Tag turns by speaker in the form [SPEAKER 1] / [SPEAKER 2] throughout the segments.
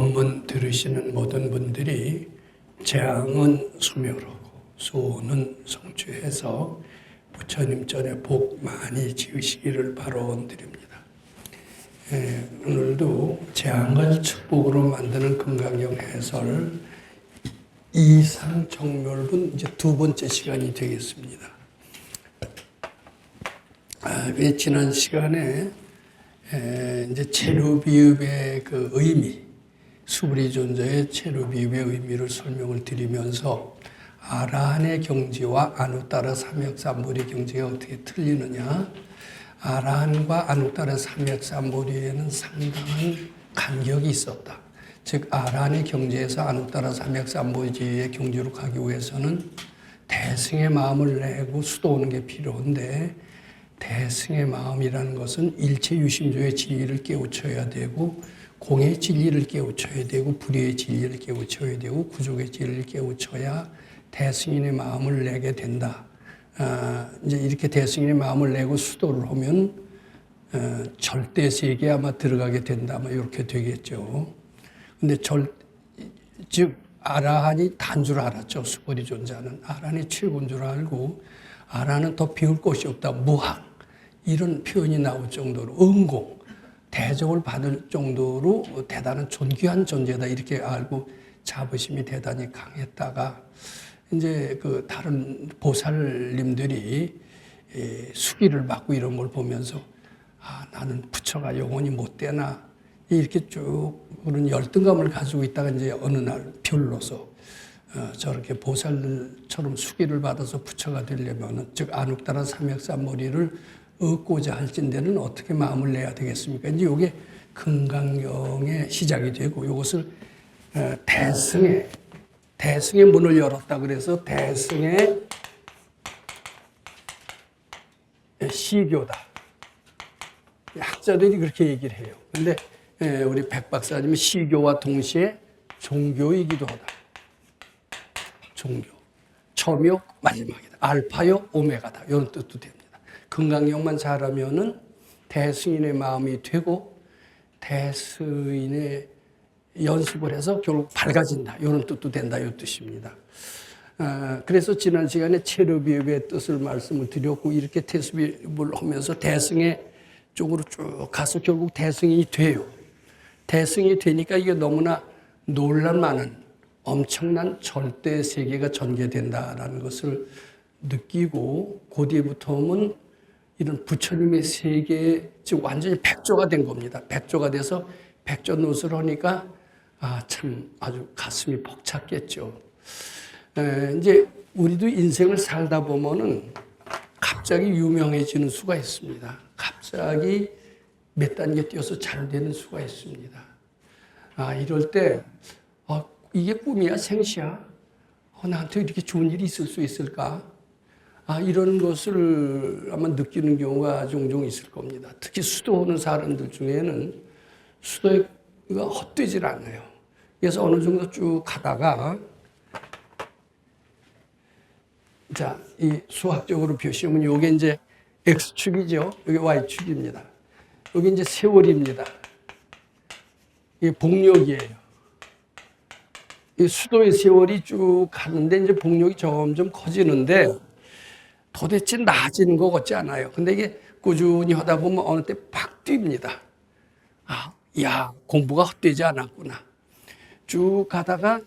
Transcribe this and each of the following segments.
[SPEAKER 1] 법문 들으시는 모든 분들이 재앙은 소멸하고 소원은 성취해서 부처님 전에 복 많이 지으시기를 바라드립니다. 오늘도 재앙을 축복으로 만드는 금강경 해설 이상정멸분 이제 두 번째 시간이 되겠습니다. 지난 시간에 이제 체류비읍의 그 의미, 수브리존자의 체류비읍의 의미를 설명을 드리면서 아라한의 경지와 아누따라 삼역삼보리 경지가 어떻게 틀리느냐, 아라한과 아누따라 삼역삼보리에는 상당한 간격이 있었다. 즉 아라한의 경지에서 아누따라 삼역삼보리의 경지로 가기 위해서는 대승의 마음을 내고 수도하는 게 필요한데, 대승의 마음이라는 것은 일체 유심조의 진리를 깨우쳐야 되고, 공의 진리를 깨우쳐야 되고, 불의의 진리를 깨우쳐야 되고, 구족의 진리를 깨우쳐야 대승인의 마음을 내게 된다. 이제 이렇게 대승인의 마음을 내고 수도를 하면 절대 세계에 아마 들어가게 된다. 아마 이렇게 되겠죠. 근데 즉 아라한이 단 줄 알았죠. 수브리존자는 아라한이 최고인 줄 알고, 아라한은 더 배울 것이 없다. 무학 이런 표현이 나올 정도로, 응공, 대접을 받을 정도로 대단한 존귀한 존재다 이렇게 알고 자부심이 대단히 강했다가, 이제 그 다른 보살님들이 수기를 받고 이런 걸 보면서 나는 부처가 영원히 못 되나 이렇게 쭉 그런 열등감을 가지고 있다가 이제 어느 날 별로서 저렇게 보살처럼 수기를 받아서 부처가 되려면, 즉 아누따라 삼역삼보리를 얻고자 할진대는 어떻게 마음을 내야 되겠습니까? 이제 이게 금강경의 시작이 되고, 이것을 대승의 문을 열었다 그래서 대승의 시교다. 학자들이 그렇게 얘기를 해요. 근데 우리 백 박사님은 시교와 동시에 종교이기도 하다. 종교. 처음이요, 마지막이다. 알파요, 오메가다. 이런 뜻도 됩니다. 금강경만 잘하면은 대승인의 마음이 되고, 대승인의 연습을 해서 결국 밝아진다. 이런 뜻도 된다. 이 뜻입니다. 그래서 지난 시간에 체류비읍의 뜻을 말씀을 드렸고, 이렇게 태수비읍을 하면서 대승의 쪽으로 쭉 가서 결국 대승이 돼요. 대승이 되니까 이게 너무나 놀랄만한 엄청난 절대 세계가 전개된다라는 것을 느끼고, 그 뒤부터는 이런 부처님의 세계에 지금 완전히 백조가 된 겁니다. 백조가 돼서 백조 노릇을 하니까 참 아주 가슴이 벅찼겠죠. 이제 우리도 인생을 살다 보면은 갑자기 유명해지는 수가 있습니다. 갑자기 몇 단계 뛰어서 잘 되는 수가 있습니다. 이럴 때 이게 꿈이야 생시야? 나한테 이렇게 좋은 일이 있을 수 있을까? 이런 것을 아마 느끼는 경우가 종종 있을 겁니다. 특히 수도하는 사람들 중에는 수도가 헛되질 않아요. 그래서 어느 정도 쭉 가다가, 자, 이 수학적으로 표시하면 요게 이제 X축이죠. 여기 Y축입니다. 여기 이제 세월입니다. 이게 복력이에요. 이 수도의 세월이 쭉 가는데 이제 복력이 점점 커지는데 도대체 나아지는 것 같지 않아요. 근데 이게 꾸준히 하다 보면 어느 때 팍 뜁니다. 야, 공부가 헛되지 않았구나. 쭉 가다가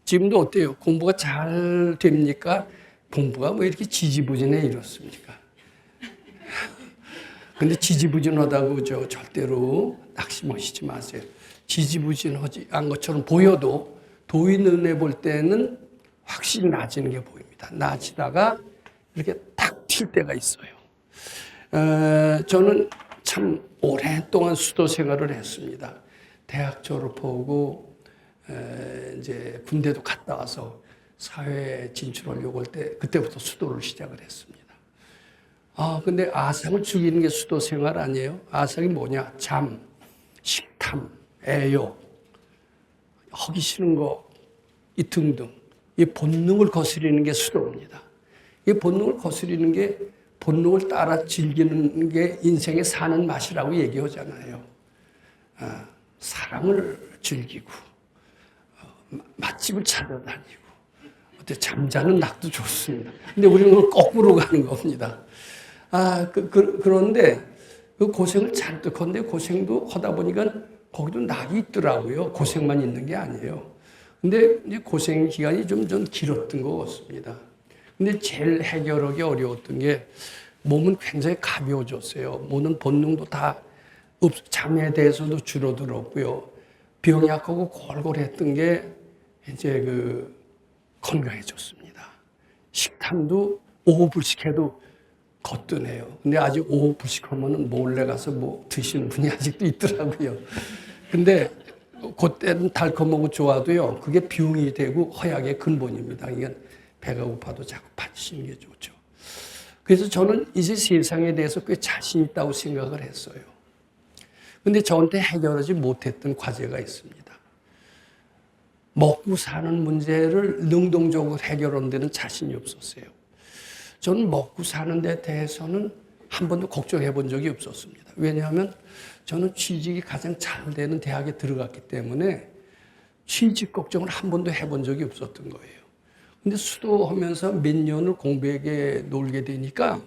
[SPEAKER 1] 지금도 어때요? 공부가 잘 됩니까? 공부가 뭐 이렇게 지지부진해 이렇습니까? 근데 지지부진하다고 절대로 낙심하시지 마세요. 지지부진하지 않은 것처럼 보여도 도의 눈에 볼 때는 확실히 나아지는 게 보입니다. 나아지다가 이렇게 탁 튈 때가 있어요. 저는 참 오랫동안 수도 생활을 했습니다. 대학 졸업하고 이제 군대도 갔다 와서 사회에 진출하려고 할 때 그때부터 수도를 시작을 했습니다. 근데 아상을 죽이는 게 수도 생활 아니에요? 아상이 뭐냐? 잠, 식탐, 애욕, 하기 싫은 거, 이 등등. 이 본능을 거스리는 게 수도입니다. 이 본능을 거스리는 게, 본능을 따라 즐기는 게 인생의 사는 맛이라고 얘기하잖아요. 사랑을 즐기고, 낫집을 찾아다니고 어때 잠자는 낙도 좋습니다. 근데 우리는 거꾸로 가는 겁니다. 그런데 그 고생을 잔뜩 한데 고생도 하다 보니까 거기도 낙이 있더라고요. 고생만 있는 게 아니에요. 근데 이제 고생 기간이 좀 길었던 것 같습니다. 근데 제일 해결하기 어려웠던 게 몸은 굉장히 가벼워졌어요. 모든 본능도 다 잠에 대해서도 줄어들었고요. 병약하고 골골했던 게 이제 건강해졌습니다. 식탐도 오후 불식해도 거뜬해요. 근데 아직 오후 불식하면은 몰래 가서 뭐 드시는 분이 아직도 있더라고요. 근데 그때는 달콤하고 좋아도요. 그게 병이 되고 허약의 근본입니다. 이건 배가 고파도 자꾸 받치는 게 좋죠. 그래서 저는 이제 세상에 대해서 꽤 자신 있다고 생각을 했어요. 근데 저한테 해결하지 못했던 과제가 있습니다. 먹고 사는 문제를 능동적으로 해결하는 데는 자신이 없었어요. 저는 먹고 사는 데 대해서는 한 번도 걱정해 본 적이 없었습니다. 왜냐하면 저는 취직이 가장 잘 되는 대학에 들어갔기 때문에 취직 걱정을 한 번도 해본 적이 없었던 거예요. 근데 수도하면서 몇 년을 공부에 놀게 되니까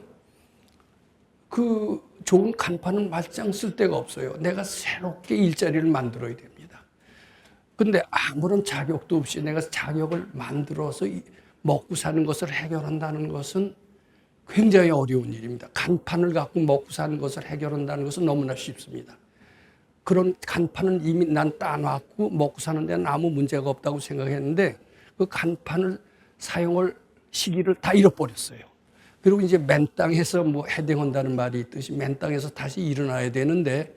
[SPEAKER 1] 그 좋은 간판은 말짱 쓸 데가 없어요. 내가 새롭게 일자리를 만들어야 됩니다. 근데 아무런 자격도 없이 내가 자격을 만들어서 먹고 사는 것을 해결한다는 것은 굉장히 어려운 일입니다. 간판을 갖고 먹고 사는 것을 해결한다는 것은 너무나 쉽습니다. 그런 간판은 이미 난 따놨고 먹고 사는 데는 아무 문제가 없다고 생각했는데 그 간판을 사용할 시기를 다 잃어버렸어요. 그리고 이제 맨 땅에서 뭐 헤딩한다는 말이 있듯이 맨 땅에서 다시 일어나야 되는데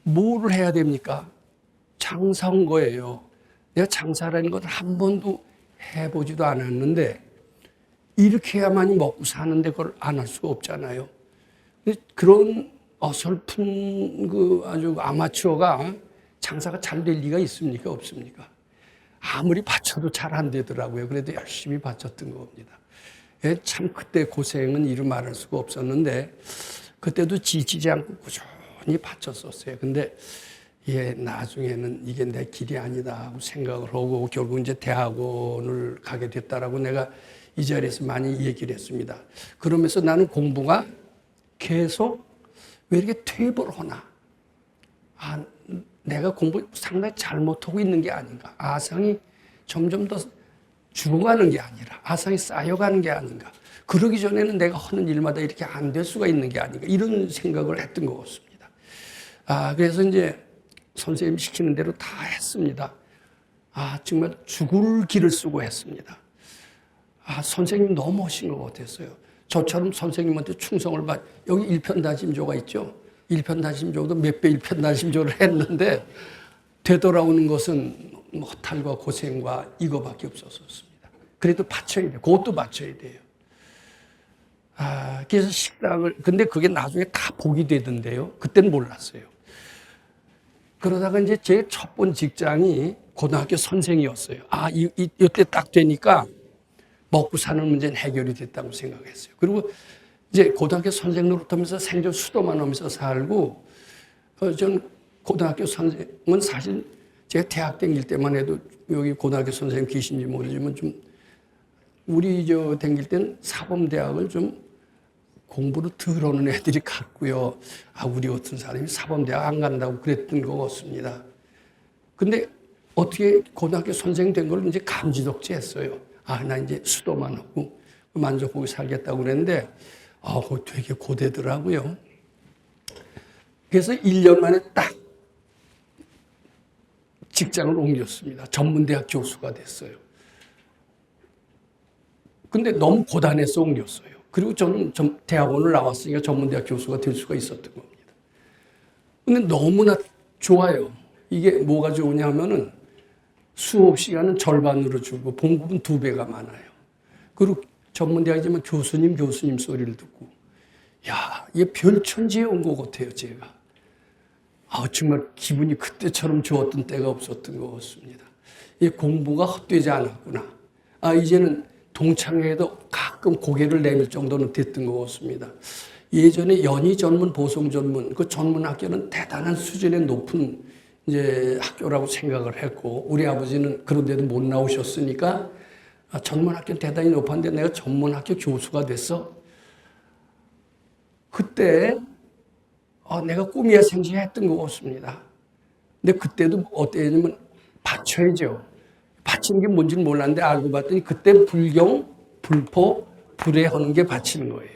[SPEAKER 1] 뭐를 해야 됩니까? 장사한 거예요. 내가 장사라는 것을 한 번도 해보지도 않았는데 이렇게 해야만이 먹고 사는데 그걸 안 할 수가 없잖아요. 그런 어설픈 아주 아마추어가 장사가 잘 될 리가 있습니까? 없습니까? 아무리 바쳐도 잘 안 되더라고요. 그래도 열심히 바쳤던 겁니다. 참 그때 고생은 이루 말할 수가 없었는데 그때도 지치지 않고 꾸준히 바쳤었어요. 근데 나중에는 이게 내 길이 아니다 하고 생각을 하고 결국 이제 대학원을 가게 됐다라고 내가 이 자리에서 많이 얘기를 했습니다. 그러면서 나는 공부가 계속 왜 이렇게 퇴보를 하나? 내가 공부 상당히 잘못하고 있는 게 아닌가? 아상이 점점 더 죽어가는 게 아니라 아상이 쌓여가는 게 아닌가? 그러기 전에는 내가 하는 일마다 이렇게 안 될 수가 있는 게 아닌가? 이런 생각을 했던 것 같습니다. 그래서 이제 선생님 시키는 대로 다 했습니다. 정말 죽을 길을 쓰고 했습니다. 선생님 너무 하신 것 같았어요. 저처럼 선생님한테 충성을 여기 일편단심조가 있죠. 일편단심조도 몇 배 일편단심조를 했는데 되돌아오는 것은 허탈과 고생과 이거밖에 없었습니다. 그래도 바쳐야 돼요. 그것도 바쳐야 돼요. 그래서 근데 그게 나중에 다 복이 되던데요. 그때는 몰랐어요. 그러다가 이제 제 첫 번 직장이 고등학교 선생이었어요. 이때 딱 되니까 먹고 사는 문제는 해결이 됐다고 생각했어요. 그리고 이제 고등학교 선생 노릇하면서 생전 수도만 하면서 살고, 전 고등학교 선생은 사실 제가 대학 다닐 때만 해도 여기 고등학교 선생님 계신지 모르지만 우리 다닐 때는 사범대학을 좀 공부를 덜 하는 애들이 갔고요. 우리 같은 사람이 사범대학 안 간다고 그랬던 것 같습니다. 근데 어떻게 고등학교 선생 된 걸 이제 감지덕지 했어요. 나 이제 수도만 하고 만족하고 살겠다고 그랬는데, 그거 되게 고되더라고요. 그래서 1년 만에 딱 직장을 옮겼습니다. 전문대학 교수가 됐어요. 근데 너무 고단해서 옮겼어요. 그리고 저는 대학원을 나왔으니까 전문대학 교수가 될 수가 있었던 겁니다. 근데 너무나 좋아요. 이게 뭐가 좋으냐 하면은 수업 시간은 절반으로 줄고 봉급은 2배가 많아요. 그리고 전문대학이지만 교수님 소리를 듣고 이게 별천지에 온 것 같아요, 제가. 정말 기분이 그때처럼 좋았던 때가 없었던 것 같습니다. 이 공부가 헛되지 않았구나. 이제는 동창회에도 가끔 고개를 내밀 정도는 됐던 것 같습니다. 예전에 연희 전문, 보성 전문, 그 전문 학교는 대단한 수준의 높은 이제 학교라고 생각을 했고, 우리 아버지는 그런데도 못 나오셨으니까 전문학교 대단히 높았는데 내가 전문학교 교수가 됐어. 그때 내가 꿈이야 생시했던 것 같습니다. 근데 그때도 어땠냐면 바쳐야죠. 바치는 게 뭔지는 몰랐는데 알고 봤더니 그때 불경, 불포, 불회하는 게 바치는 거예요.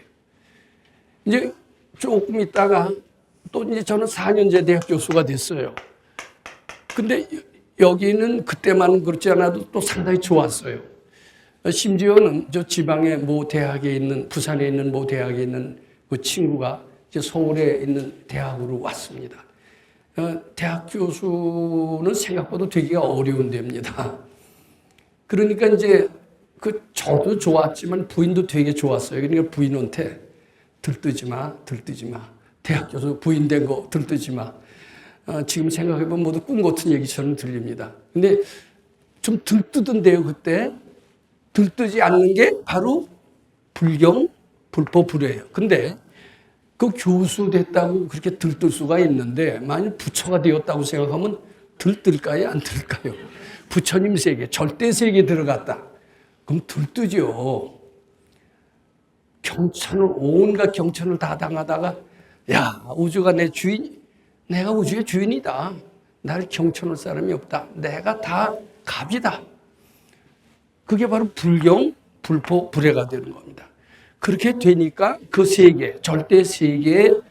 [SPEAKER 1] 이제 조금 있다가 또 이제 저는 4년제 대학 교수가 됐어요. 근데 여기는 그때만 그렇지 않아도 또 상당히 좋았어요. 심지어는 저 지방의 모 대학에 있는, 부산에 있는 모 대학에 있는 그 친구가 이제 서울에 있는 대학으로 왔습니다. 대학 교수는 생각보다 되기가 어려운 데입니다. 그러니까 이제 저도 좋았지만 부인도 되게 좋았어요. 그러니까 부인한테 들뜨지 마. 대학 교수 부인 된 거 들뜨지 마. 지금 생각해보면 모두 꿈 같은 얘기처럼 들립니다. 근데 좀 들뜨던데요, 그때. 들뜨지 않는 게 바로 불경, 불포, 불회예요. 근데 그 교수 됐다고 그렇게 들뜰 수가 있는데 만약 부처가 되었다고 생각하면 들뜰까요? 안 들을까요? 부처님 세계, 절대 세계에 들어갔다. 그럼 들뜨죠. 온갖 경천을 다 당하다가 야, 우주가 내 주인, 내가 우주의 주인이다. 나를 경천할 사람이 없다. 내가 다 갑이다. 그게 바로 불경, 불포, 불회가 되는 겁니다. 그렇게 되니까 그 세계, 절대 세계의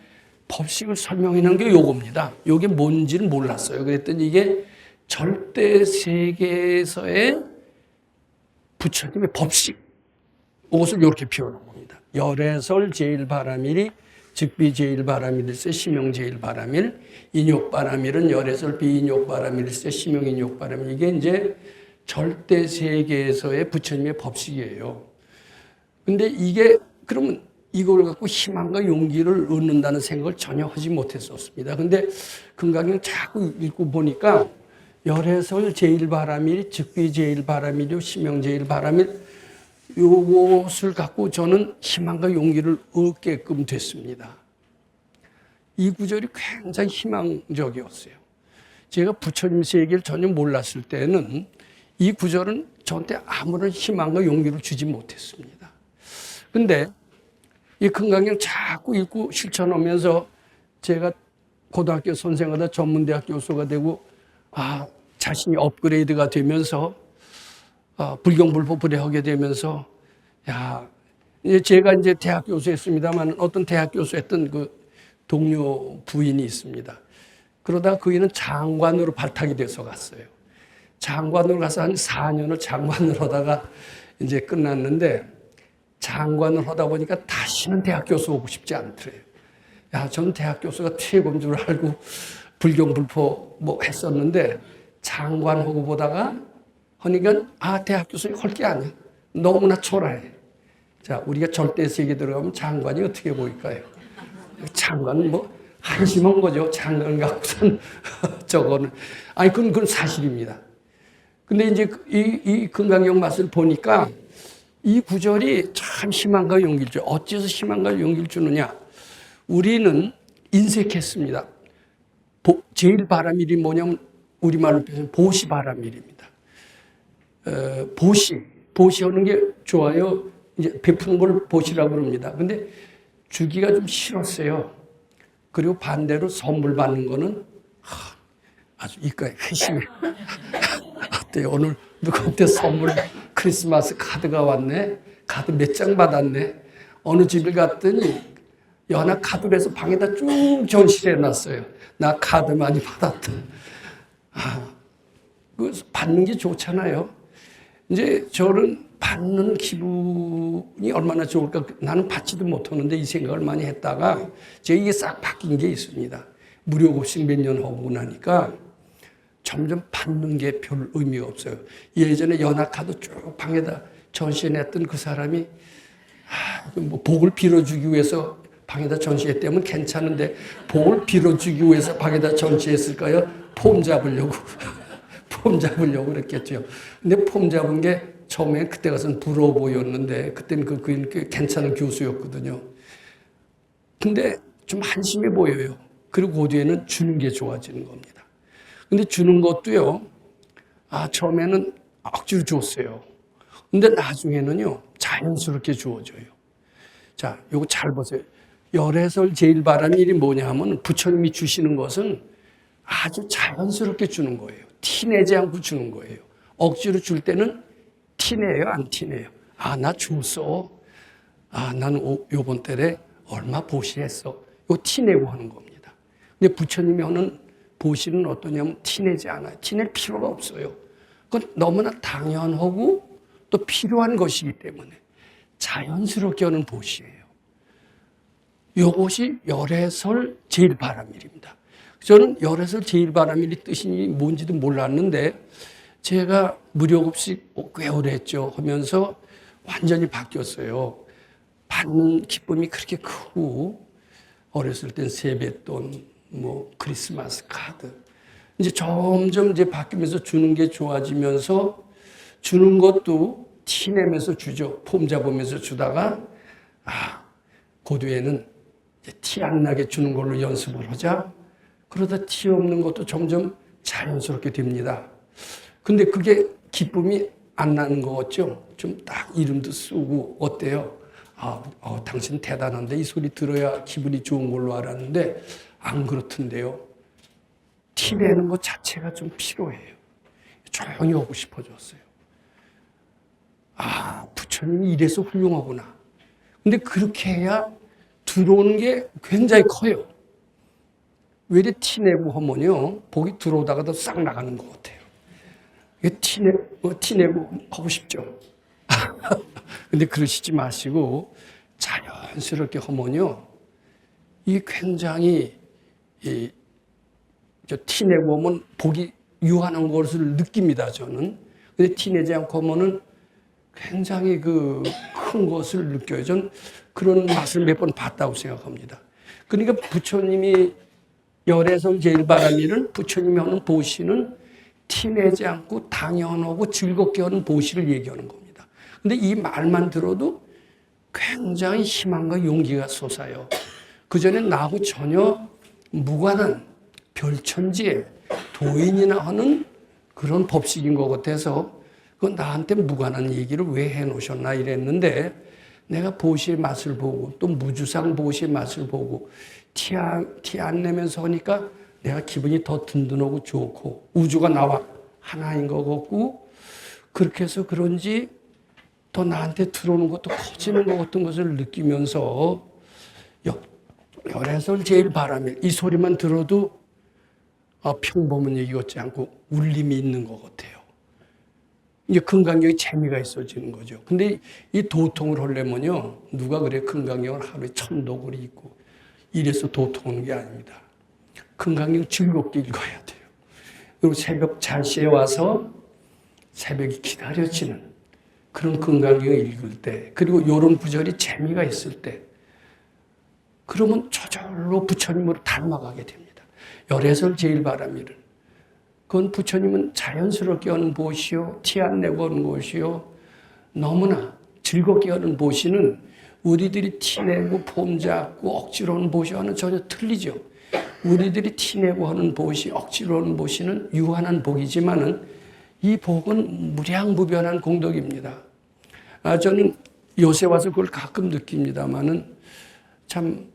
[SPEAKER 1] 법칙을 설명해 놓은 게 요겁니다. 요게 뭔지는 몰랐어요. 그랬더니 이게 절대 세계에서의 부처님의 법칙, 이것을 이렇게 표현한 겁니다. 열애설 제일바라밀이 즉비 제일바라밀일세 심용 제일바라밀, 인욕바라밀은 열애설 비인욕바라밀일세 심용 인욕바라밀. 이게 이제 절대 세계에서의 부처님의 법칙이에요. 근데 이게 그러면 이걸 갖고 희망과 용기를 얻는다는 생각을 전혀 하지 못했었습니다. 근데 금강경 자꾸 읽고 보니까 열애설 제일바라밀이 즉비 제일바라밀이요 심용 제일바라밀, 요것을 갖고 저는 희망과 용기를 얻게끔 됐습니다. 이 구절이 굉장히 희망적이었어요. 제가 부처님 세계를 전혀 몰랐을 때는 이 구절은 저한테 아무런 희망과 용기를 주지 못했습니다. 근데 이 금강경 자꾸 읽고 실천하면서 제가 고등학교 선생하다 전문대학 교수가 되고 자신이 업그레이드가 되면서 불경불포 불회하게 되면서 제가 이제 대학 교수였습니다만 어떤 대학 교수했던 그 동료 부인이 있습니다. 그러다 그이는 장관으로 발탁이 돼서 갔어요. 장관으로 가서 한 4년을 장관을 하다가 이제 끝났는데 장관을 하다 보니까 다시는 대학 교수 오고 싶지 않더래요. 저는 대학 교수가 최고인 줄 알고 불경불포 뭐 했었는데 장관하고 보다가 하니까 대학 교수님 할 게 아니야. 너무나 초라해. 자, 우리가 절대 세계 들어가면 장관이 어떻게 보일까요? 장관은 뭐 한심한 거죠. 장관 갖고선 저거는 그건 사실입니다. 근데 이제 이 금강경 맛을 보니까 이 구절이 참 희망과 용기를 줘. 어째서 희망과 용기를 주느냐? 우리는 인색했습니다. 제일 바라밀이 뭐냐면 우리말로 표현하면 보시바라밀입니다. 보시하는 게 좋아요. 이제 베푸는 걸 보시라고 그럽니다. 근데 주기가 좀 싫었어요. 그리고 반대로 선물 받는 거는 아주 이까에 회심해. 어때요? 오늘 누구한테 선물 크리스마스 카드가 왔네. 카드 몇 장 받았네. 어느 집을 갔더니 연합 카드를 해서 방에다 쭉 전시해 놨어요. 나 카드 많이 받았다. 받는 게 좋잖아요. 이제 저는 받는 기분이 얼마나 좋을까. 나는 받지도 못하는데 이 생각을 많이 했다가 제가 이게 싹 바뀐 게 있습니다. 무료 급식 몇 년 하고 나니까 점점 받는 게 별 의미가 없어요. 예전에 연합카드 쭉 방에다 전시해놨던 그 사람이 뭐 복을 빌어주기 위해서 방에다 전시했다면 괜찮은데 복을 빌어주기 위해서 방에다 전시했을까요? 폼 잡으려고. 폼 잡으려고 그랬겠죠. 근데 폼 잡은 게 처음에 그때 가서는 부러워 보였는데 그때는 그 괜찮은 교수였거든요. 근데 좀 한심해 보여요. 그리고 그 뒤에는 주는 게 좋아지는 겁니다. 근데 주는 것도요, 처음에는 억지로 줬어요. 근데 나중에는요, 자연스럽게 주어져요. 자, 요거 잘 보세요. 열애설 제일 바라는 일이 뭐냐 하면 부처님이 주시는 것은 아주 자연스럽게 주는 거예요. 티내지 않고 주는 거예요. 억지로 줄 때는 티내요, 안 티내요? 나 줬어. 나는 요번 달에 얼마 보시했어. 요 티내고 하는 겁니다. 근데 부처님이 하는 보시는 어떠냐면 티내지 않아요. 티낼 필요가 없어요. 그건 너무나 당연하고 또 필요한 것이기 때문에 자연스럽게 하는 보시예요. 이것이 열애설 제일 바람일입니다. 저는 열애설 제일 바람일이 뜻이 뭔지도 몰랐는데 제가 무료급식 꽤 오래 했죠. 하면서 완전히 바뀌었어요. 받는 기쁨이 그렇게 크고 어렸을 땐 세뱃돈, 크리스마스 카드 이제 점점 이제 바뀌면서 주는 게 좋아지면서 주는 것도 티내면서 주죠. 폼 잡으면서 주다가 그 뒤에는 티 안 나게 주는 걸로 연습을 하자. 그러다 티 없는 것도 점점 자연스럽게 됩니다. 근데 그게 기쁨이 안 나는 거 같죠? 좀 딱 이름도 쓰고 어때요? 당신 대단한데 이 소리 들어야 기분이 좋은 걸로 알았는데 안 그렇던데요. 티 내는 것 자체가 좀 필요해요. 조용히 하고 싶어졌어요. 부처님이 이래서 훌륭하구나. 근데 그렇게 해야 들어오는 게 굉장히 커요. 왜 이렇게 티내고 하면요, 복이 들어오다가도 싹 나가는 것 같아요. 티내고 하고 싶죠. 근데 그러시지 마시고 자연스럽게 하면요, 이 굉장히 티내고 하면 복이 유한한 것을 느낍니다, 저는. 근데 티내지 않고 하면은 굉장히 큰 것을 느껴요. 전 그런 맛을 몇 번 봤다고 생각합니다. 그러니까 부처님이 열애설 제일 바라미는 부처님이 하는 보시는 티내지 않고 당연하고 즐겁게 하는 보시를 얘기하는 겁니다. 근데 이 말만 들어도 굉장히 희망과 용기가 솟아요. 그전에 나하고 전혀 무관한 별천지에 도인이나 하는 그런 법칙인 것 같아서 그건 나한테 무관한 얘기를 왜 해놓으셨나 이랬는데 내가 보시의 맛을 보고 또 무주상 보시의 맛을 보고 티 안 내면서 하니까 내가 기분이 더 든든하고 좋고 우주가 나와 하나인 것 같고 그렇게 해서 그런지 더 나한테 들어오는 것도 커지는 것 같은 것을 느끼면서 열애설 제일 바람일 이 소리만 들어도 평범한 얘기 같지 않고 울림이 있는 것 같아요. 이제 금강경에 재미가 있어지는 거죠. 근데 이 도통을 하려면요, 누가 그래 금강경을 하루에 1000독을 읽고 이래서 도통하는 게 아닙니다. 금강경 즐겁게 읽어야 돼요. 그리고 새벽 잘시에 와서 새벽이 기다려지는 그런 금강경을 읽을 때, 그리고 이런 구절이 재미가 있을 때, 그러면 저절로 부처님으로 닮아가게 됩니다. 열애설 제일 바람일은 그건 부처님은 자연스럽게 하는 보시오, 티 안 내고 하는 것이요. 너무나 즐겁게 하는 보시는 우리들이 티내고 폼 잡고 억지로 하는 보시와는 전혀 틀리죠. 우리들이 티내고 하는 보시, 억지로 하는 보시는 유한한 복이지만은 이 복은 무량무변한 공덕입니다. 저는 요새 와서 그걸 가끔 느낍니다만은 참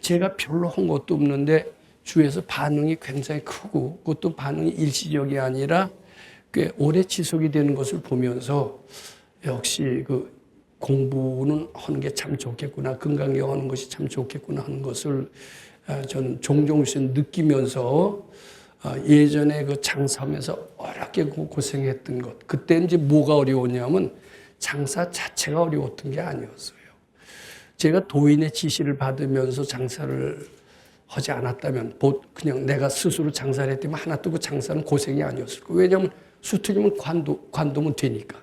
[SPEAKER 1] 제가 별로 한 것도 없는데 주에서 반응이 굉장히 크고 그것도 반응이 일시적이 아니라 꽤 오래 지속이 되는 것을 보면서 역시 공부는 하는 게 참 좋겠구나, 금강경 하는 것이 참 좋겠구나 하는 것을 저는 종종 느끼면서 예전에 장사하면서 어렵게 고생했던 것, 그때 이제 뭐가 어려웠냐면 장사 자체가 어려웠던 게 아니었어요. 제가 도인의 지시를 받으면서 장사를 하지 않았다면 그냥 내가 스스로 장사를 했다면 하나도 그 장사는 고생이 아니었을 거예요. 왜냐하면 수틀리면 관두면 되니까.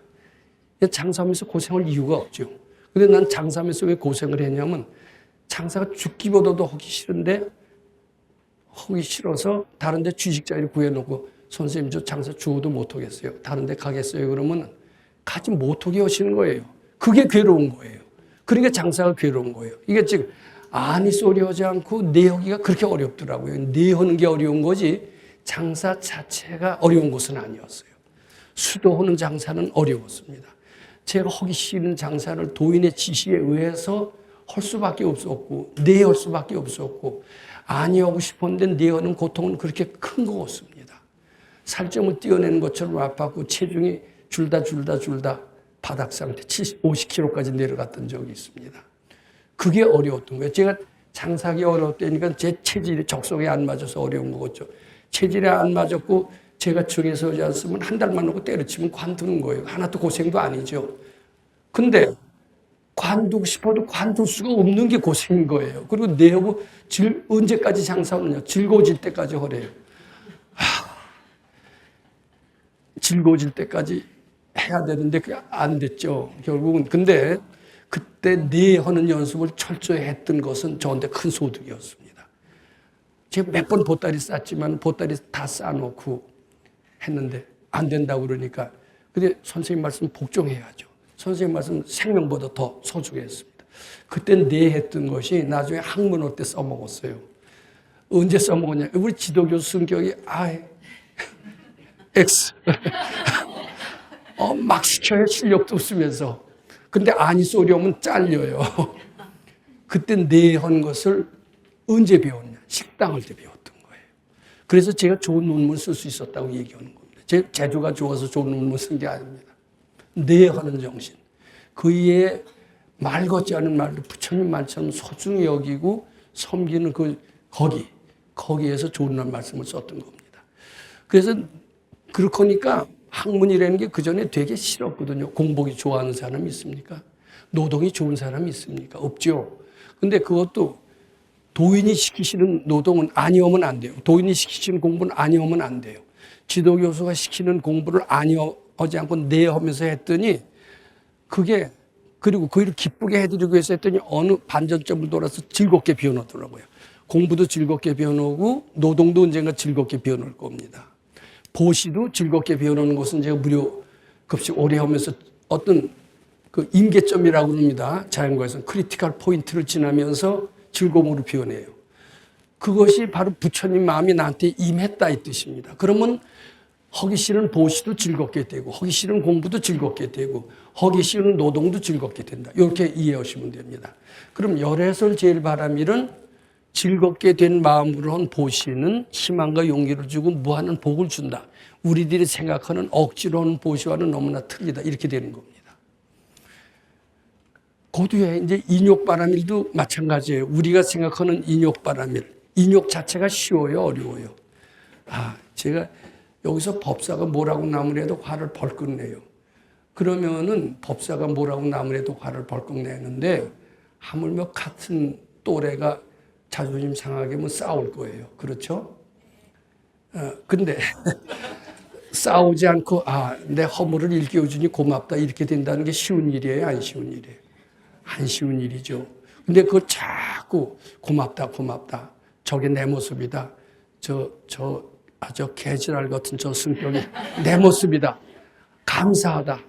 [SPEAKER 1] 장사하면서 고생할 이유가 없죠. 근데 난 장사하면서 왜 고생을 했냐면 장사가 죽기보다도 하기 싫은데 하기 싫어서 다른 데 취직자를 구해놓고 선생님 저 장사 죽어도 못하겠어요. 다른 데 가겠어요. 그러면 가지 못하게 하시는 거예요. 그게 괴로운 거예요. 그러니까 장사가 괴로운 거예요. 이게 지금 아니 소리 하지 않고 내하기가 그렇게 어렵더라고요. 내하는 게 어려운 거지 장사 자체가 어려운 것은 아니었어요. 수도하는 장사는 어려웠습니다. 제가 하기 싫은 장사를 도인의 지시에 의해서 할 수밖에 없었고, 내할 수밖에 없었고, 아니하고 싶었는데 내하는 고통은 그렇게 큰 거였습니다. 살점을 띄어내는 것처럼 아팠고, 체중이 줄다 바닥 상태 50kg까지 내려갔던 적이 있습니다. 그게 어려웠던 거예요. 제가 장사하기 어려웠다니까 제 체질이 적성에 안 맞아서 어려운 거겠죠. 체질에 안 맞았고 제가 정해서 오지 않으면 한 달만 놓고 때려치면 관두는 거예요. 하나도 고생도 아니죠. 근데 관두고 싶어도 관둘 수가 없는 게 고생인 거예요. 그리고 내하고 언제까지 장사하느냐. 즐거워질 때까지 하래요. 즐거워질 때까지 해야 되는데 그게 안 됐죠. 결국은. 근데 그때 하는 연습을 철저히 했던 것은 저한테 큰 소득이었습니다. 제가 몇 번 보따리 쌌지만 보따리 다 싸놓고 했는데 안 된다고 그러니까. 근데 선생님 말씀 복종해야죠. 선생님 말씀 생명보다 더 소중했습니다. 그때 했던 것이 나중에 학문할 때 써먹었어요. 언제 써먹었냐. 우리 지도교수 성격이 X. 막 시켜요. 실력도 없으면서. 근데 아니 소리 오면 잘려요. 그때 하는 것을 언제 배웠냐. 식당할 때 배웠던 거예요. 그래서 제가 좋은 논문을 쓸 수 있었다고 얘기하는 겁니다. 제 재주가 좋아서 좋은 논문을 쓴 게 아닙니다. 하는 정신. 그의 말 같지 않은 말도 부처님 말처럼 소중히 여기고 섬기는 거기에서 좋은 말씀을 썼던 겁니다. 그래서 그렇거니까 학문이라는 게 그전에 되게 싫었거든요. 공복이 좋아하는 사람이 있습니까? 노동이 좋은 사람이 있습니까? 없죠. 근데 그것도 도인이 시키시는 노동은 아니오면 안 돼요. 도인이 시키시는 공부는 아니오면 안 돼요. 지도교수가 시키는 공부를 아니하지 않고 하면서 했더니 그리고 그걸 기쁘게 해드리기 위해서 했더니 어느 반전점을 돌아서 즐겁게 변하더라고요. 공부도 즐겁게 변하고 노동도 언젠가 즐겁게 변할 겁니다. 보시도 즐겁게 배우는 것은 제가 무료 급식 오래 하면서 어떤 그 임계점이라고 합니다. 자연과에서는 크리티컬 포인트를 지나면서 즐거움으로 표현해요. 그것이 바로 부처님 마음이 나한테 임했다 이 뜻입니다. 그러면 하기 싫은 보시도 즐겁게 되고 하기 싫은 공부도 즐겁게 되고 하기 싫은 노동도 즐겁게 된다. 이렇게 이해하시면 됩니다. 그럼 열애설 제일 바람일은 즐겁게 된 마음으로 한 보시는 희망과 용기를 주고 무한한 복을 준다. 우리들이 생각하는 억지로 하는 보시와는 너무나 틀리다. 이렇게 되는 겁니다. 그 뒤에 이제 인욕바람일도 마찬가지예요. 우리가 생각하는 인욕바람일. 인욕 자체가 쉬워요, 어려워요? 제가 여기서 법사가 뭐라고 나무래도 화를 벌컥 내요. 그러면은 법사가 뭐라고 나무래도 화를 벌컥 내는데 하물며 같은 또래가 자존심 상하게 하면 싸울 거예요. 그렇죠? 근데 싸우지 않고 내 허물을 일깨워주니 고맙다 이렇게 된다는 게 쉬운 일이에요? 안 쉬운 일이에요? 안 쉬운 일이죠. 근데 그걸 자꾸 고맙다. 저게 내 모습이다. 저 개지랄 같은 저 성격이 내 모습이다. 감사하다.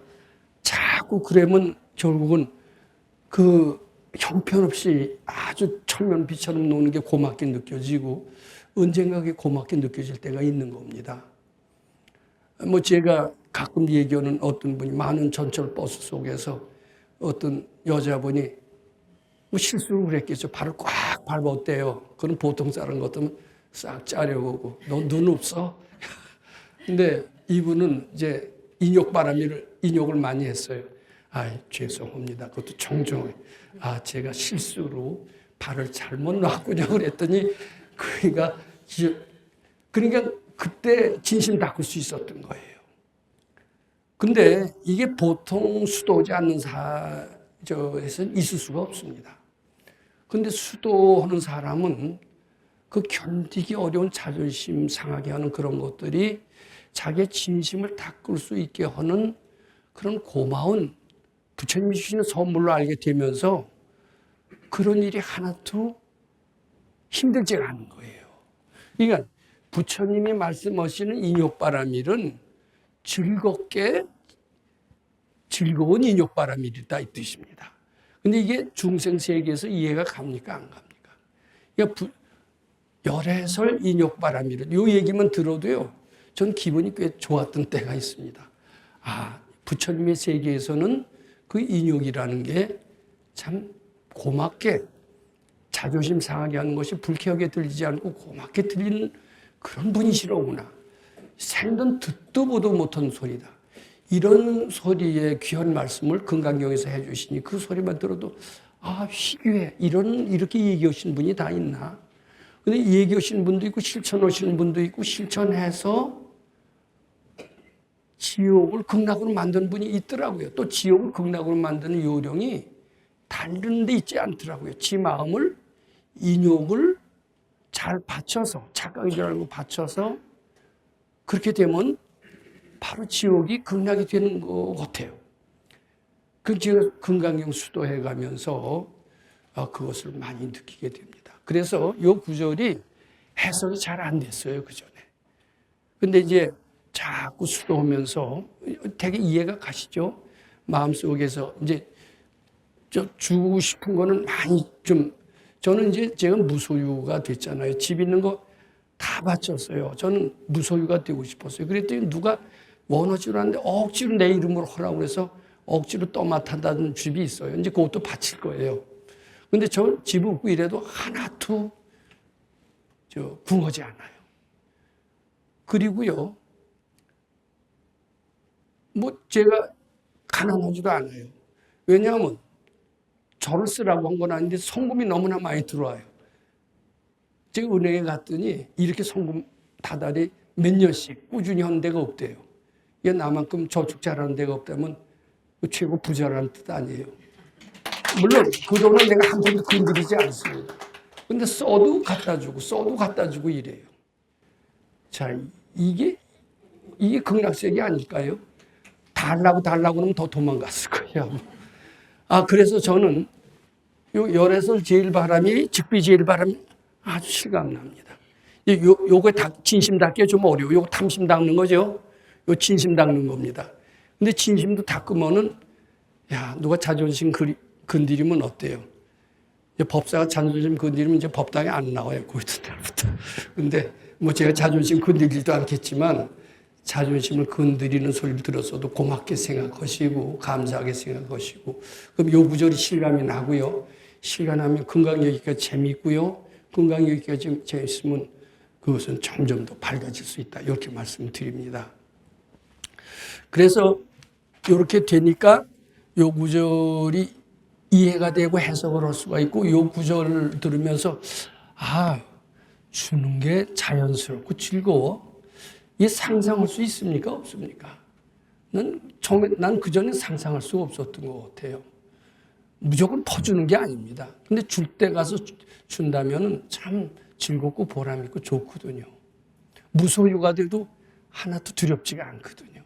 [SPEAKER 1] 자꾸 그러면 결국은 그 형편없이 아주 철면비처럼 노는 게 고맙게 느껴지고 언젠가 그게 고맙게 느껴질 때가 있는 겁니다. 제가 가끔 얘기하는 어떤 분이 많은 전철 버스 속에서 어떤 여자분이 실수로 그랬겠죠. 발을 꽉 밟았대요. 그럼 보통 사람 같으면 싹 짜려고 너 눈 없어? 근데 이분은 이제 인욕을 많이 했어요. 죄송합니다. 그것도 종종 제가 실수로 발을 잘못 놨군요. 그랬더니 그러니까 그때 진심 닦을 수 있었던 거예요. 근데 이게 보통 수도하지 않는 에서는 있을 수가 없습니다. 근데 수도하는 사람은 그 견디기 어려운 자존심 상하게 하는 그런 것들이 자기의 진심을 닦을 수 있게 하는 그런 고마운 부처님이 주시는 선물로 알게 되면서 그런 일이 하나도 힘들지가 않은 거예요. 그러니까 부처님이 말씀하시는 인욕바람일은 즐거운 인욕바람일이다 이 뜻입니다. 근데 이게 중생 세계에서 이해가 갑니까? 안 갑니까? 그러니까 열해설 인욕바람이라 요 얘기만 들어도요. 전 기분이 꽤 좋았던 때가 있습니다. 아, 부처님의 세계에서는 그 인욕이라는 게 참 고맙게 자존심 상하게 하는 것이 불쾌하게 들리지 않고 고맙게 들리는 그런 분이시로구나. 생전 듣도 보도 못한 소리다. 이런 소리의 귀한 말씀을 금강경에서 해주시니 그 소리만 들어도 아, 희귀해. 이렇게 얘기하시는 분이 다 있나? 근데 얘기하시는 분도 있고 실천하시는 분도 있고 실천해서 지옥을 극락으로 만드는 분이 있더라고요. 또 지옥을 극락으로 만드는 요령이 다른 데 있지 않더라고요. 지 마음을 인욕을 잘 받쳐서 착각인 줄 알고 받쳐서 그렇게 되면 바로 지옥이 극락이 되는 것 같아요. 그 제가 금강경 수도해 가면서 그것을 많이 느끼게 됩니다. 그래서 이 구절이 해석이 잘 안 됐어요, 그 전에. 근데 이제 자꾸 수도하면서 되게 이해가 가시죠? 마음속에서 이제 주고 싶은 거는 많이 좀, 저는 이제 제가 무소유가 됐잖아요. 집 있는 거 다 바쳤어요. 저는 무소유가 되고 싶었어요. 그랬더니 누가 원하지로 않는데 억지로 내 이름으로 하라고 해서 억지로 떠맡아다는 집이 있어요. 이제 그것도 바칠 거예요. 근데 저 집 없고 이래도 하나도 붕하지 않아요. 그리고요, 뭐 제가 가난하지도 않아요. 왜냐하면 저를 쓰라고 한 건 아닌데 성금이 너무나 많이 들어와요. 제가 은행에 갔더니 이렇게 성금 다달이 몇 년씩 꾸준히 한 데가 없대요. 이게 나만큼 저축 잘하는 데가 없다면 최고 부자라는 뜻 아니에요. 물론 그 돈은 내가 한 번도 건드리지 않습니다. 근데 써도 갖다 주고 이래요. 자, 이게 극락세계 아닐까요? 달라고 그러면 더 도망갔을 거예요. 그래서 저는 요 열에서 제일 바람이, 즉비 제일 바람이 아주 실감납니다. 요거 진심 닦기가 좀 어려워. 요거 탐심 닦는 거죠. 요 진심 닦는 겁니다. 근데 진심도 닦으면은, 누가 자존심 건드리면 어때요? 법사가 자존심 건드리면 이제 법당에 안 나와요. 그 날부터. 근데 뭐 제가 자존심 건드리지도 않겠지만, 자존심을 건드리는 소리를 들었어도 고맙게 생각하시고 감사하게 생각하시고, 그럼 요 구절이 실감이 나고요. 실감하면 금강여기가 재미있고요. 금강여기가 재미있으면 그것은 점점 더 밝아질 수 있다. 이렇게 말씀을 드립니다. 그래서 이렇게 되니까 요 구절이 이해가 되고 해석을 할 수가 있고, 요 구절을 들으면서 주는 게 자연스럽고 즐거워. 이게 상상할 수 있습니까? 없습니까? 난 그전에 상상할 수가 없었던 것 같아요. 무조건 퍼주는 게 아닙니다. 근데 줄 때 가서 준다면 참 즐겁고 보람있고 좋거든요. 무소유가 돼도 하나도 두렵지가 않거든요.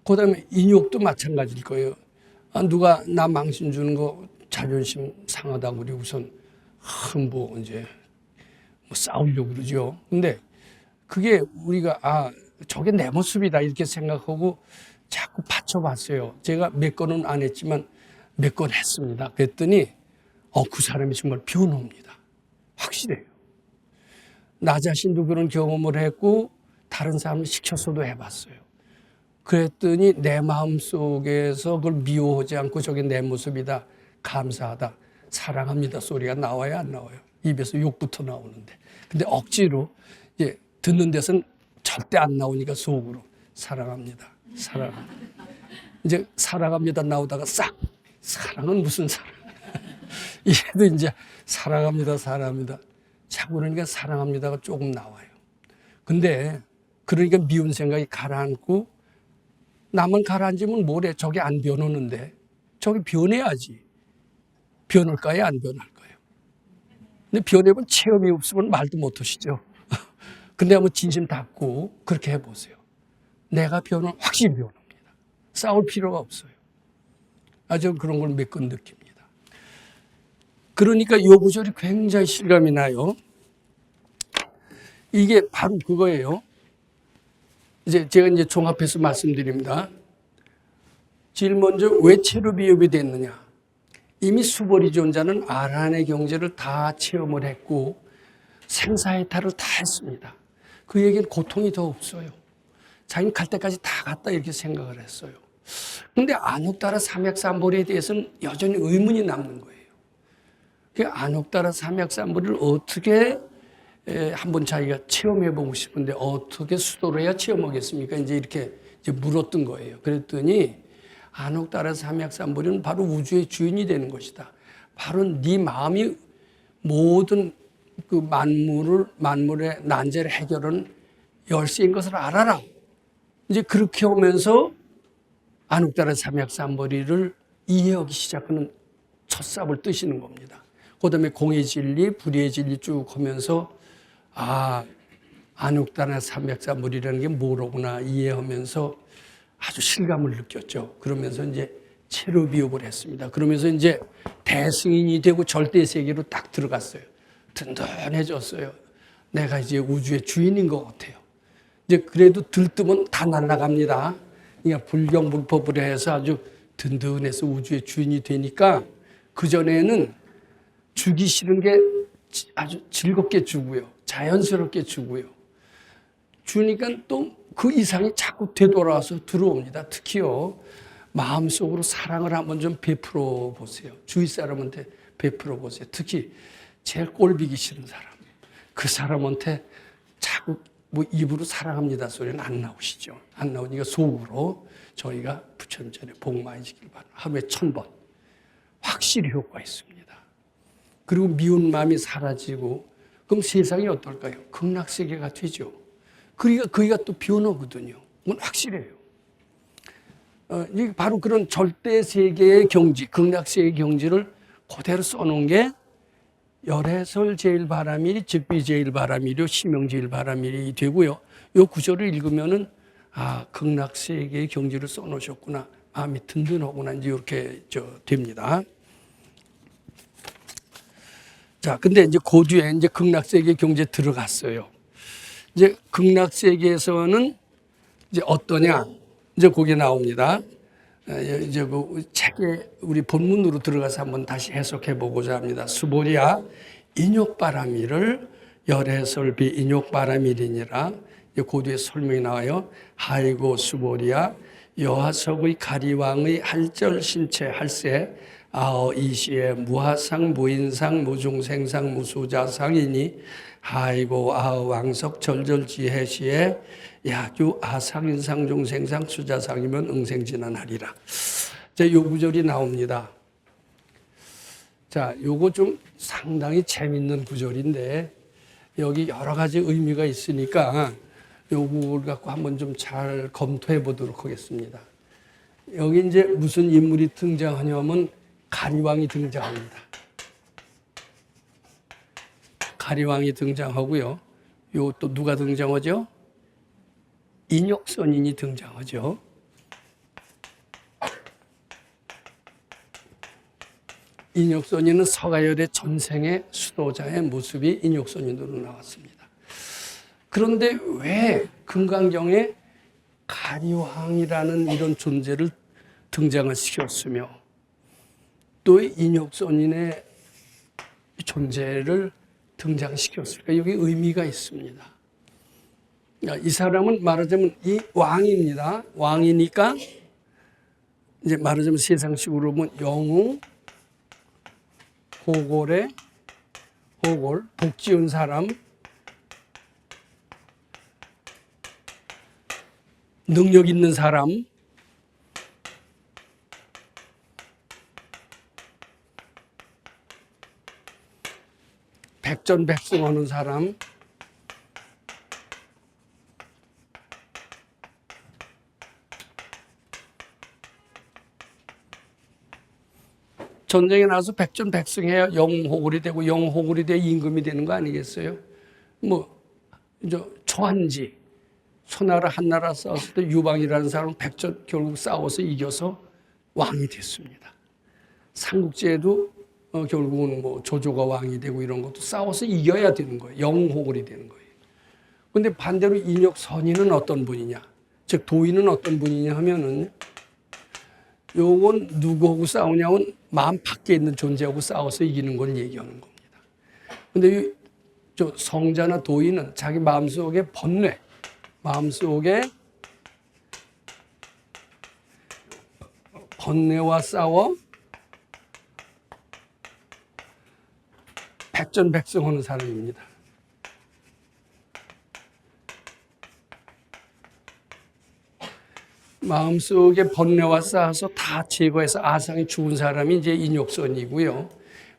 [SPEAKER 1] 그 다음에 인욕도 마찬가지일 거예요. 누가 나 망신 주는 거 자존심 상하다고 그러고 우선 이제 싸우려고 그러죠. 근데 그게 우리가 저게 내 모습이다 이렇게 생각하고 자꾸 받쳐봤어요. 제가 몇 건은 안 했지만 몇 건 했습니다. 그랬더니 그 사람이 정말 변호입니다. 확실해요. 나 자신도 그런 경험을 했고 다른 사람을 시켜서도 해봤어요. 그랬더니 내 마음속에서 그걸 미워하지 않고 저게 내 모습이다, 감사하다, 사랑합니다 소리가 나와야 안 나와요. 입에서 욕부터 나오는데. 근데 억지로 이제 듣는 데서는 절대 안 나오니까 속으로 사랑합니다. 이제 사랑합니다 나오다가 싹 사랑은 무슨 사랑. 이래도 이제 사랑합니다. 자꾸 그러니까 사랑합니다가 조금 나와요. 근데 그러니까 미운 생각이 가라앉고 나만 가라앉으면 뭐래. 저게 안 변하는데 저게 변해야지. 변할까요? 안 변할까요? 근데 변해본 체험이 없으면 말도 못 하시죠. 근데 한번 진심 닫고 그렇게 해보세요. 내가 변하면 확실히 변합니다. 싸울 필요가 없어요. 저는 그런 걸 몇 건 느낍니다. 그러니까 이 구절이 굉장히 실감이 나요. 이게 바로 그거예요. 제가 종합해서 말씀드립니다. 제일 먼저 왜 체류비읍이 됐느냐? 이미 수보리 존자는 아란의 경제를 다 체험을 했고 생사해탈을 다 했습니다. 그에게는 고통이 더 없어요. 자기는 갈 때까지 다 갔다 이렇게 생각을 했어요. 그런데 안옥다라 삼약삼보리에 대해서는 여전히 의문이 남는 거예요. 그 안옥다라 삼약삼보리를 어떻게 한번 자기가 체험해보고 싶은데 어떻게 수도를 해야 체험하겠습니까? 이제 이렇게 물었던 거예요. 그랬더니 안옥다라 삼약삼보리는 바로 우주의 주인이 되는 것이다. 바로 네 마음이 모든 그 만물의 난제를 해결하는 열쇠인 것을 알아라. 이제 그렇게 오면서 안옥다라 삼약삼보리를 이해하기 시작하는 첫 삽을 뜨시는 겁니다. 그 다음에 공의 진리, 불의의 진리 쭉 하면서 안옥다라 삼약삼보리라는 게 뭐로구나 이해하면서 아주 실감을 느꼈죠. 그러면서 이제 체르비읍을 했습니다. 그러면서 이제 대승인이 되고 절대 세계로 딱 들어갔어요. 든든해졌어요. 내가 이제 우주의 주인인 것 같아요. 이제 그래도 들뜨면 다 날아갑니다. 그러니까 불경불법을 해서 아주 든든해서 우주의 주인이 되니까 그전에는 주기 싫은 게 아주 즐겁게 주고요. 자연스럽게 주고요. 주니까 또 그 이상이 자꾸 되돌아와서 들어옵니다. 특히요. 마음속으로 사랑을 한번 좀 베풀어 보세요. 주위 사람한테 베풀어 보세요. 특히 제일 꼴보기 싫은 사람. 그 사람한테 자꾸 뭐 입으로 사랑합니다 소리는 안 나오시죠. 안 나오니까 속으로 저희가 부처님전에 복 많이 지길 바랍니다. 하루에 1000번. 확실히 효과가 있습니다. 그리고 미운 마음이 사라지고 그럼 세상이 어떨까요? 극락세계가 되죠. 그러니까 거기가 또 변하거든요. 그건 확실해요. 이게 바로 그런 절대세계의 경지, 극락세계의 경지를 그대로 써놓은 게 열애설 제일바라밀이 즉비제일바라밀이요 심영제일바라밀이 되고요. 이 구절을 읽으면은 극락세계의 경지를 써놓으셨구나. 마음이 든든하구나. 이제 이렇게 됩니다. 자, 근데 이제 그 뒤에 이제 극락세계 경지에 들어갔어요. 이제 극락세계에서는 이제 어떠냐? 이제 거기에 나옵니다. 이제 그 책에 우리 본문으로 들어가서 한번 다시 해석해 보고자 합니다. 수보리야 인욕바라밀을 열애설비 인욕바라밀이니라. 그 뒤에 설명이 나와요. 하이고 수보리야 여하석의 가리왕의 할절 신체 할세 이시에 무하상 무인상 무중생상 무수자상이니 하이고 왕석 절절지혜시에 야규 아상인상 중생상 수자상이면 응생진안하리라. 자, 요 구절이 나옵니다. 자, 요거 좀 상당히 재밌는 구절인데 여기 여러 가지 의미가 있으니까 요걸 갖고 한번 좀 잘 검토해 보도록 하겠습니다. 여기 이제 무슨 인물이 등장하냐면 가리왕이 등장합니다. 가리왕이 등장하고요. 요 또 누가 등장하죠? 인욕선인이 등장하죠. 인욕선인은 서가열의 전생의 수도자의 모습이 인욕선인으로 나왔습니다. 그런데 왜 금강경에 가리왕이라는 이런 존재를 등장을 시켰으며 또 인욕선인의 존재를 등장시켰을까? 여기 의미가 있습니다. 이 사람은 말하자면 이 왕입니다. 왕이니까 이제 말하자면 세상식으로 보면 영웅, 호골의 호골, 복 지은 사람, 능력 있는 사람, 백전백승하는 사람, 전쟁에 나서 백전백승해야 영웅호골이 되고 영웅호골이 돼야 임금이 되는 거 아니겠어요? 뭐 이제 초한지 초나라 한나라 싸웠을 때 유방이라는 사람은 백전 결국 싸워서 이겨서 왕이 됐습니다. 삼국지에도 결국은 뭐 조조가 왕이 되고 이런 것도 싸워서 이겨야 되는 거예요. 영웅호골이 되는 거예요. 그런데 반대로 인욕선인은 어떤 분이냐? 즉 도인은 어떤 분이냐 하면은 요건 누구하고 싸우냐면 마음 밖에 있는 존재하고 싸워서 이기는 걸 얘기하는 겁니다. 그런데 저 성자나 도인은 자기 마음속에 번뇌, 마음속에 번뇌와 싸워 백전백승하는 사람입니다. 마음속에 번뇌와 싸워서 다 제거해서 아상이 죽은 사람이 이제 인욕선이고요.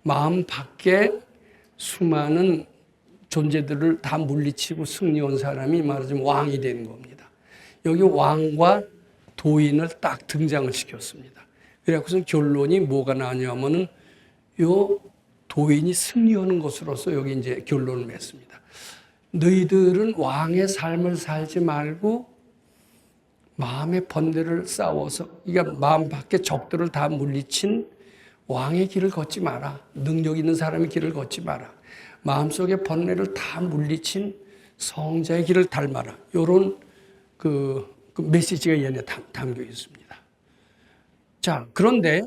[SPEAKER 1] 마음 밖에 수많은 존재들을 다 물리치고 승리한 사람이 말하자면 왕이 되는 겁니다. 여기 왕과 도인을 딱 등장을 시켰습니다. 그래서 결론이 뭐가 나냐면은 요 도인이 승리하는 것으로서 여기 이제 결론을 맺습니다. 너희들은 왕의 삶을 살지 말고 마음의 번뇌를 싸워서, 그러니까 마음 밖에 적들을 다 물리친 왕의 길을 걷지 마라. 능력 있는 사람의 길을 걷지 마라. 마음속의 번뇌를 다 물리친 성자의 길을 닮아라. 이런 그 메시지가 이 안에 담겨 있습니다. 자, 그런데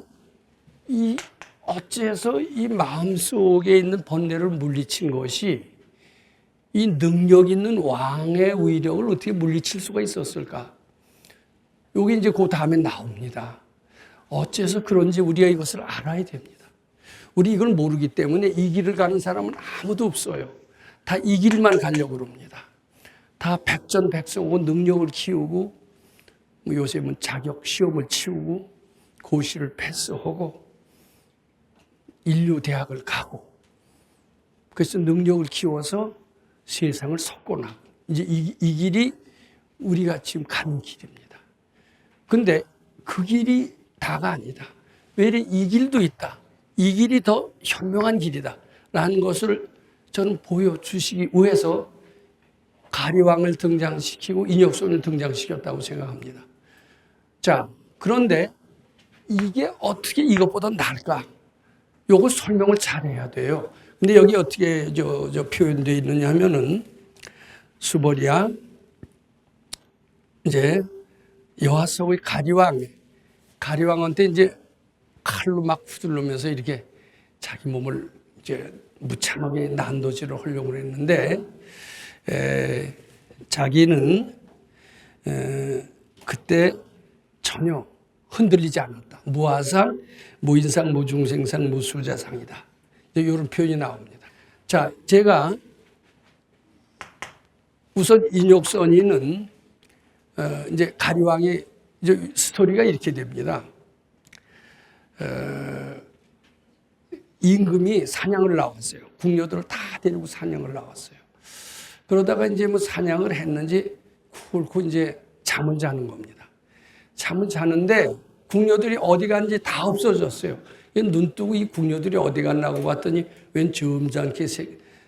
[SPEAKER 1] 어째서 이 마음속에 있는 번뇌를 물리친 것이 이 능력 있는 왕의 위력을 어떻게 물리칠 수가 있었을까? 여기 이제 그 다음에 나옵니다. 어째서 그런지 우리가 이것을 알아야 됩니다. 우리 이걸 모르기 때문에 이 길을 가는 사람은 아무도 없어요. 다 이 길만 가려고 그럽니다. 다 백전백승하고 능력을 키우고, 요새는 자격 시험을 치우고 고시를 패스하고 인류 대학을 가고, 그래서 능력을 키워서 세상을 석권하고, 이제 이 길이 우리가 지금 가는 길입니다. 근데 그 길이 다가 아니다. 왜냐, 이 길도 있다. 이 길이 더 현명한 길이다. 라는 것을 저는 보여주시기 위해서 가리왕을 등장시키고 인혁선을 등장시켰다고 생각합니다. 자, 그런데 이게 어떻게 이것보다 나을까? 요거 설명을 잘 해야 돼요. 근데 여기 어떻게 표현되어 있느냐 하면은, 수보리야, 이제 여하석의 가리왕한테 이제 칼로 막 휘두르면서 이렇게 자기 몸을 이제 무참하게 난도질을 하려고 했는데, 자기는 그때 전혀 흔들리지 않았다. 무아상, 무인상, 무중생상, 무수자상이다. 이런 표현이 나옵니다. 자, 제가 우선 인욕선이는 이제 가리왕의 이제 스토리가 이렇게 됩니다. 임금이 사냥을 나왔어요. 궁녀들을 다 데리고 사냥을 나왔어요. 그러다가 이제 뭐 사냥을 했는지 쿨고 이제 잠을 자는 겁니다. 잠을 자는데 궁녀들이 어디 갔는지 다 없어졌어요. 눈 뜨고 이 궁녀들이 어디 갔나고 봤더니 웬 점잖게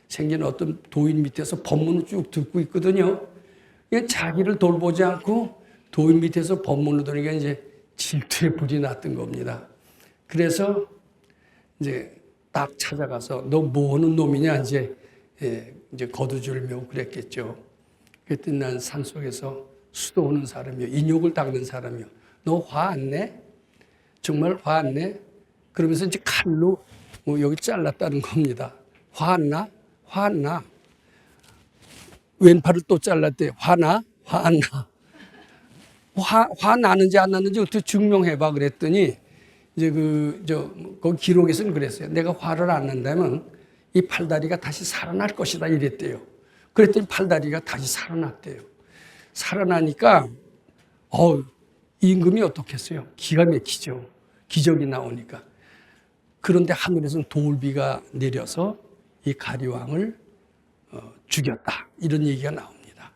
[SPEAKER 1] 생긴 어떤 도인 밑에서 법문을 쭉 듣고 있거든요. 자기를 돌보지 않고 도인 밑에서 법문을 들으니까 이제 질투의 불이 났던 겁니다. 그래서 이제 딱 찾아가서 너 뭐 하는 놈이냐 이제 거두절미하고 그랬겠죠. 그랬더니 난 산속에서 수도하는 사람이요, 인욕을 닦는 사람이요. 너 화 안 내? 정말 화 안 내? 그러면서 이제 칼로 뭐 여기 잘랐다는 겁니다. 화 안 나? 화 안 나? 왼팔을 또 잘랐대. 화나? 화 안 나? 화 나는지 안 나는지 어떻게 증명해봐 그랬더니, 이제 그 기록에서는 그랬어요. 내가 화를 안 낸다면 이 팔다리가 다시 살아날 것이다 이랬대요. 그랬더니 팔다리가 다시 살아났대요. 살아나니까, 임금이 어떻겠어요? 기가 막히죠. 기적이 나오니까. 그런데 하늘에서는 돌비가 내려서 이 가리왕을 죽였다. 이런 얘기가 나옵니다.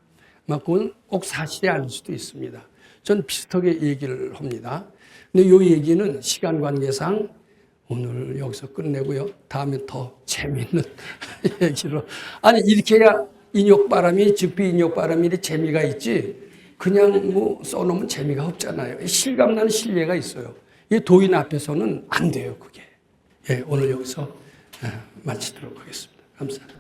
[SPEAKER 1] 그건 꼭 사실이 아닐 수도 있습니다. 전 비슷하게 얘기를 합니다. 근데 이 얘기는 시간 관계상 오늘 여기서 끝내고요. 다음에 더 재미있는 얘기로. 아니, 이렇게 해야 인욕바람이, 즉비 인욕바람이 재미가 있지, 그냥 뭐 써놓으면 재미가 없잖아요. 실감나는 신뢰가 있어요. 이 도인 앞에서는 안 돼요, 그게. 예, 오늘 여기서 마치도록 하겠습니다. 감사합니다.